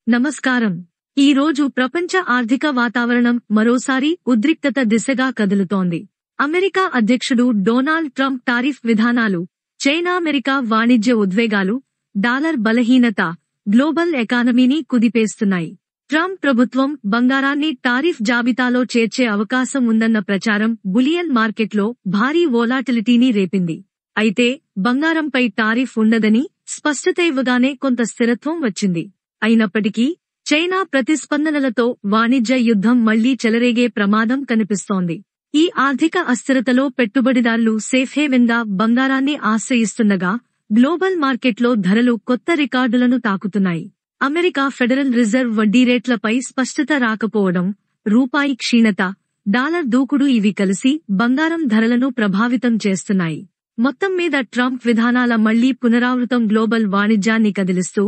నమస్కారం. ఈ రోజు ప్రపంచ ఆర్థిక వాతావరణం మరోసారి ఉద్రిక్తత దిశగా కదులుతోంది. అమెరికా అధ్యక్షుడు డొనాల్డ్ ట్రంప్ టారిఫ్ విధానాలు, చైనా-అమెరికా వాణిజ్య ఉద్వేగాలు, డాలర్ బలహీనత గ్లోబల్ ఎకానమీని కుదిపేస్తున్నాయి. ట్రంప్ ప్రభుత్వం బంగారాన్ని టారిఫ్ జాబితాలో చేర్చే అవకాశం ఉందన్న ప్రచారం బులియన్ మార్కెట్లో భారీ వోలాటిలిటీని రేపింది. అయితే బంగారంపై టారిఫ్ ఉండదని స్పష్టత ఇవ్వగానే కొంత స్థిరత్వం వచ్చింది. అయినప్పటికీ చైనా ప్రతిస్పందనలతో వాణిజ్య యుద్ధం మళ్లీ చెలరేగే ప్రమాదం కనిపిస్తోంది. ఈ ఆర్థిక అస్థిరతలో పెట్టుబడిదారులు సేఫ్హేవెన్గా బంగారాన్ని ఆశ్రయిస్తుండగా గ్లోబల్ మార్కెట్లో ధరలు కొత్త రికార్డులను తాకుతున్నాయి. అమెరికా ఫెడరల్ రిజర్వ్ వడ్డీ రేట్లపై స్పష్టత రాకపోవడం, రూపాయి క్షీణత, డాలర్ దూకుడు ఇవి కలిసి బంగారం ధరలను ప్రభావితం చేస్తున్నాయి. మొత్తం మీద ట్రంప్ విధానాల మళ్లీ పునరావృతం గ్లోబల్ వాణిజ్యాన్ని కదిలిస్తూ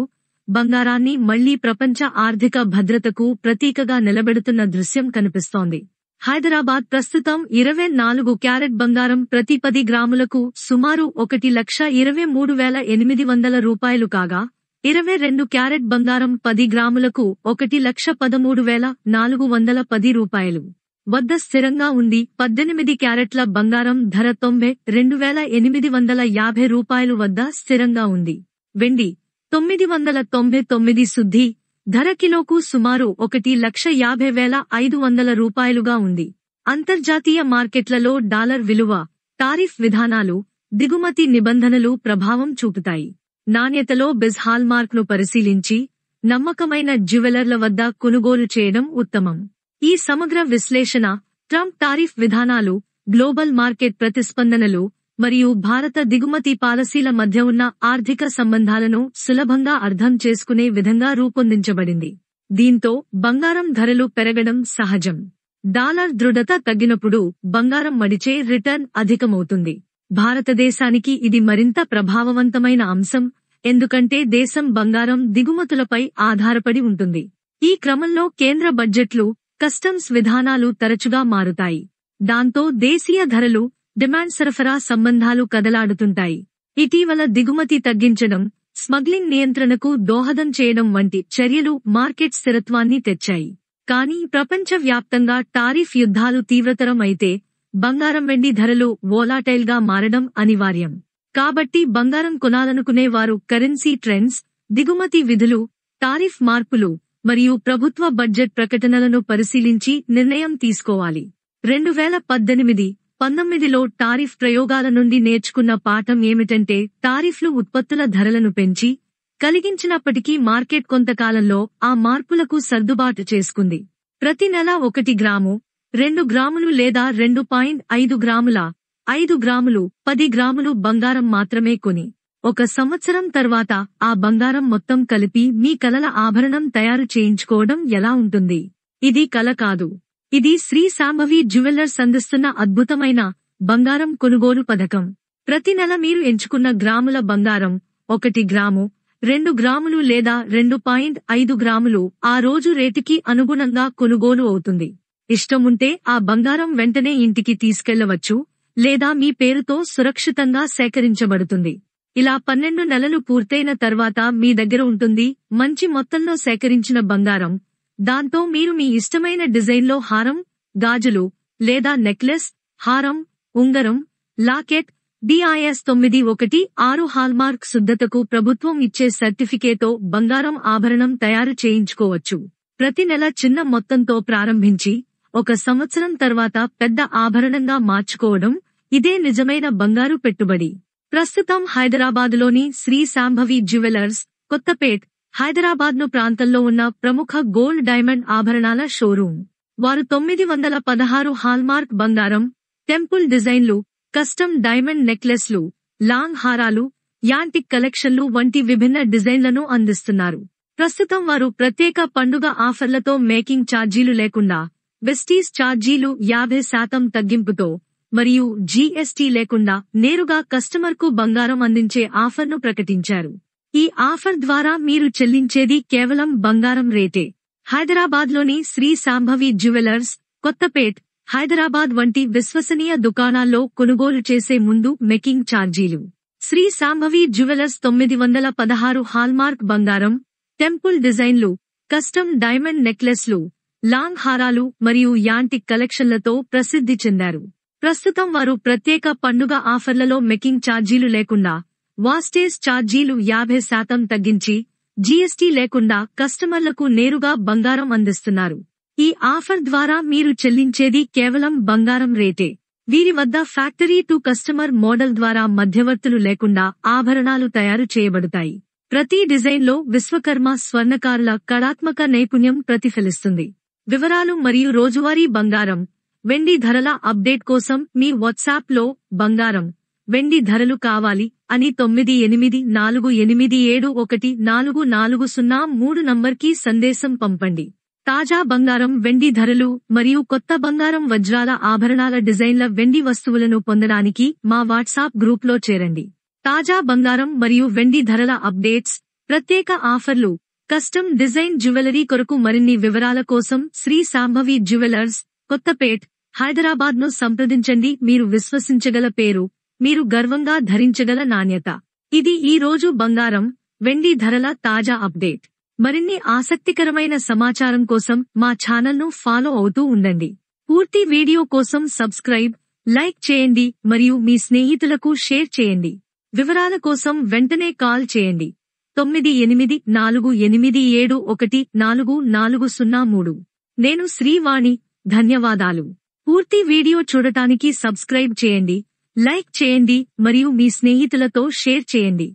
బంగారాన్ని మళ్లీ ప్రపంచ ఆర్థిక భద్రతకు ప్రతీకగా నిలబెడుతున్న దృశ్యం కనిపిస్తోంది. హైదరాబాద్ ప్రస్తుతం 24 క్యారెట్ బంగారం ప్రతి 10 గ్రాములకు సుమారు 1,23,800 రూపాయలు కాగా, 22 క్యారెట్ బంగారం 10 గ్రాములకు 1,13,410 రూపాయలు వద్ద స్థిరంగా ఉంది. 18 క్యారెట్ల బంగారం ధర 92,850 రూపాయలు వద్ద స్థిరంగా ఉంది. వెండి 999 శుద్ధి ధర కిలోకు సుమారు 1,50,500 రూపాయలుగా ఉంది. అంతర్జాతీయ మార్కెట్లలో డాలర్ విలువ, టారిఫ్ విధానాలు, దిగుమతి నిబంధనలు ప్రభావం చూపుతాయి. నాణ్యతలో బిజ్ హాల్మార్క్ను పరిశీలించి నమ్మకమైన జ్యువెలర్ల వద్ద కొనుగోలు చేయడం ఉత్తమం. ఈ సమగ్ర విశ్లేషణ ట్రంప్ టారిఫ్ విధానాలు, గ్లోబల్ మార్కెట్ ప్రతిస్పందనలు మరియు భారత దిగుమతి పాలసీల మధ్య ఉన్న ఆర్థిక సంబంధాలను సులభంగా అర్థం చేసుకునే విధంగా రూపొందించబడింది. దీంతో బంగారం ధరలు పెరగడం సహజం. డాలర్ దృఢత తగ్గినప్పుడు బంగారం మడిచే రిటర్న్ అధికమవుతుంది. భారతదేశానికి ఇది మరింత ప్రభావవంతమైన అంశం, ఎందుకంటే దేశం బంగారం దిగుమతులపై ఆధారపడి ఉంటుంది. ఈ క్రమంలో కేంద్ర బడ్జెట్లు, కస్టమ్స్ విధానాలు తరచుగా మారుతాయి. దాంతో దేశీయ ధరలు, డిమాండ్ సరఫరా సంబంధాలు కదలాడుతుంటాయి. ఇటీవల దిగుమతి తగ్గించడం, స్మగ్లింగ్ నియంత్రణకు దోహదం చేయడం వంటి చర్యలు మార్కెట్ స్థిరత్వాన్ని తెచ్చాయి. కానీ ప్రపంచవ్యాప్తంగా టారిఫ్ యుద్ధాలు తీవ్రతరం అయితే బంగారం, వెండి ధరలు వోలాటైల్ గా మారడం అనివార్యం. కాబట్టి బంగారం కొనాలనుకునే వారు కరెన్సీ ట్రెండ్స్, దిగుమతి విధులు, టారిఫ్ మార్పులు మరియు ప్రభుత్వ బడ్జెట్ ప్రకటనలను పరిశీలించి నిర్ణయం తీసుకోవాలి. 2018-19లో టారిఫ్ ప్రయోగాల నుండి నేర్చుకున్న పాఠం ఏమిటంటే టారిఫ్లు ఉత్పత్తుల ధరలను పెంచి కలిగించినప్పటికీ మార్కెట్ కొంతకాలంలో ఆ మార్పులకు సర్దుబాటు చేసుకుంది. ప్రతి నెల 1 గ్రాము, 2 గ్రాములు లేదా 2.5 గ్రాముల, 5 గ్రాములు, 10 గ్రాములు బంగారం మాత్రమే కొని 1 సంవత్సరం తర్వాత ఆ బంగారం మొత్తం కలిపి మీ కలల ఆభరణం తయారు చేయించుకోవడం ఎలా ఉంటుంది? ఇది కల కాదు. ఇది శ్రీ శాంభవి జ్యువెలర్స్ అందిస్తున్న అద్భుతమైన బంగారం కొనుగోలు పథకం. ప్రతి నెల మీరు ఎంచుకున్న గ్రాముల బంగారం 1 గ్రాము, 2 గ్రాములు లేదా 2.5 గ్రాములు ఆ రోజు రేటుకి అనుగుణంగా కొనుగోలు అవుతుంది. ఇష్టముంటే ఆ బంగారం వెంటనే ఇంటికి తీసుకెళ్లవచ్చు లేదా మీ పేరుతో సురక్షితంగా సేకరించబడుతుంది. ఇలా 12 నెలలు పూర్తయిన తర్వాత మీ దగ్గర ఉంటుంది మంచి మొత్తంలో సేకరించిన బంగారం. దాంతో మీరు మీ ఇష్టమైన డిజైన్లో హారం, గాజులు లేదా నెక్లెస్, హారం, ఉంగరం, లాకెట్, BIS 916 హాల్మార్క్ శుద్ధతకు ప్రభుత్వం ఇచ్చే సర్టిఫికేట్తో బంగారం ఆభరణం తయారు చేయించుకోవచ్చు. ప్రతి నెల చిన్న మొత్తంతో ప్రారంభించి 1 సంవత్సరం తర్వాత పెద్ద ఆభరణంగా మార్చుకోవడం, ఇదే నిజమైన బంగారు పెట్టుబడి. ప్రస్తుతం హైదరాబాదులోని శ్రీ శాంభవి జ్యువెలర్స్, కొత్తపేట్, హైదరాబాద్ను ప్రాంతంలో ఉన్న ప్రముఖ గోల్డ్ డైమండ్ ఆభరణాల షోరూం. వారు 916 హాల్మార్క్ బంగారం, టెంపుల్ డిజైన్లు, కస్టమ్ డైమండ్ నెక్లెస్లు, లాంగ్ హారాలు, యాంటిక్ కలెక్షన్లు వంటి విభిన్న డిజైన్లను అందిస్తున్నారు. ప్రస్తుతం వారు ప్రత్యేక పండుగ ఆఫర్లతో మేకింగ్ ఛార్జీలు లేకుండా, వెస్టీస్ ఛార్జీలు 50% తగ్గింపుతో మరియు GST లేకుండా నేరుగా కస్టమర్కు బంగారం అందించే ఆఫర్ను ప్రకటించారు. ఈ ఆఫర్ ద్వారా మీరు చెల్లించేది కేవలం బంగారం రేటే. హైదరాబాద్లోని శ్రీ శాంభవి జ్యువెలర్స్, కొత్తపేట్, హైదరాబాద్ వంటి విశ్వసనీయ దుకాణాల్లో కొనుగోలు చేసే ముందు మేకింగ్ ఛార్జీలు. శ్రీ శాంభవి జ్యువెలర్స్ 916 హాల్మార్క్ బంగారం, టెంపుల్ డిజైన్లు, కస్టమ్ డైమండ్ నెక్లెస్లు, లాంగ్ హారాలు మరియు యాంటిక్ కలెక్షన్లతో ప్రసిద్ధి చెందారు. ప్రస్తుతం వారు ప్రత్యేక పండుగ ఆఫర్లలో మేకింగ్ ఛార్జీలు లేకుండా, వాస్టేజ్ ఛార్జీలు 50% తగ్గించి, జీఎస్టీ లేకుండా కస్టమర్లకు నేరుగా బంగారం అందిస్తున్నారు. ఈ ఆఫర్ ద్వారా మీరు చెల్లించేది కేవలం బంగారం రేటే. వీరి వద్ద ఫ్యాక్టరీ టు కస్టమర్ మోడల్ ద్వారా మధ్యవర్తులు లేకుండా ఆభరణాలు తయారు చేయబడతాయి. ప్రతి డిజైన్లో విశ్వకర్మ స్వర్ణకారుల కళాత్మక నైపుణ్యం ప్రతిఫలిస్తుంది. వివరాలు మరియు రోజువారీ బంగారం, వెండి ధరల అప్డేట్ కోసం మీ వాట్సాప్లో బంగారం, వెండి ధరలు కావాలి అని 9848714403 నంబర్కి సందేశం పంపండి. తాజా బంగారం, వెండి ధరలు మరియు కొత్త బంగారం వజ్రాల ఆభరణాల డిజైన్ల వెండి వస్తువులను పొందడానికి మా వాట్సాప్ గ్రూప్లో చేరండి. తాజా బంగారం మరియు వెండి ధరల అప్డేట్స్, ప్రత్యేక ఆఫర్లు, కస్టమ్ డిజైన్ జ్యువెలరీ కొరకు మరిన్ని వివరాల కోసం శ్రీ శాంభవి జ్యువెలర్స్, కొత్తపేట్, హైదరాబాద్ను సంప్రదించండి. మీరు విశ్వసించగల పేరు, మీరు గర్వంగా ధరించగల నాణ్యత. ఇది ఈ రోజు బంగారం, వెండి ధరల తాజా అప్డేట్. మరిన్ని ఆసక్తికరమైన సమాచారం కోసం మా ఛానల్ను ఫాలో అవుతూ ఉండండి. పూర్తి వీడియో కోసం సబ్స్క్రైబ్, లైక్ చేయండి మరియు మీ స్నేహితులకు షేర్ చేయండి. వివరాల కోసం వెంటనే కాల్ చేయండి. 9848714403. నేను శ్రీవాణి. ధన్యవాదాలు. పూర్తి వీడియో చూడటానికి సబ్స్క్రైబ్ చేయండి, లైక్ చేయండి మరియు మీ స్నేహితులతో షేర్ చేయండి.